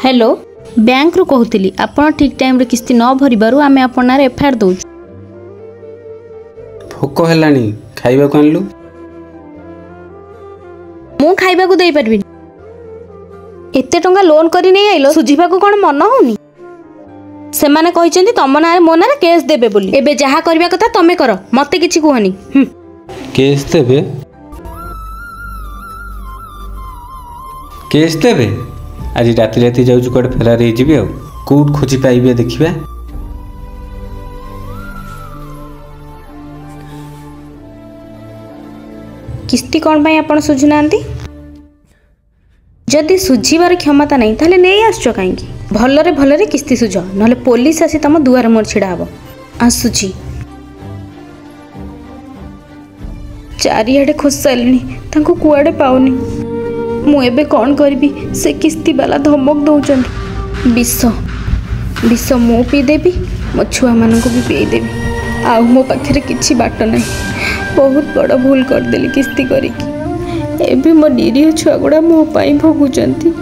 Hello bank रु कहूली आपण ठीक टाइम रे किस्ती न भरिबारु आमे आपण नारे एफआईआर दउछु। भोक हेलानी खाइबा को आनलु मु खाइबा को देई परबी एते टंका लोन करी नै आइलो सुझिबा को कोन मन होनी से माने कहिसेंती तम नारे मो नारे केस देबे बोली एबे जहा करबा कथा तमे करो मते किछि कहनी केस देबे आज राति राति जाऊँ कड़े फेरार हो कौट खोजी पाइबे देखिबा किस्ती कौन पाई आपण सुझुना जदि सुझीबार क्षमता नहीं ताले नहीं आसचो कहीं भलरे भलरे किस्ती सुझ नले पुलिस आसी तम दुआर मोर छिड़ा हबो आसुची चारिआडे खोज सारिणी तांको कुआडे पाउनी मु एबे कौन करबी से किस्ती वाला धमक दौरान विष मु पी देवी मो छुआ मान को भी पी देवी आ मो पाखे किछि बाट नहीं बहुत बड़ भूल करदेली किस्ती करिकी एबे मो निरीह छुआ गुड़ा मो पाई भोगुचंती।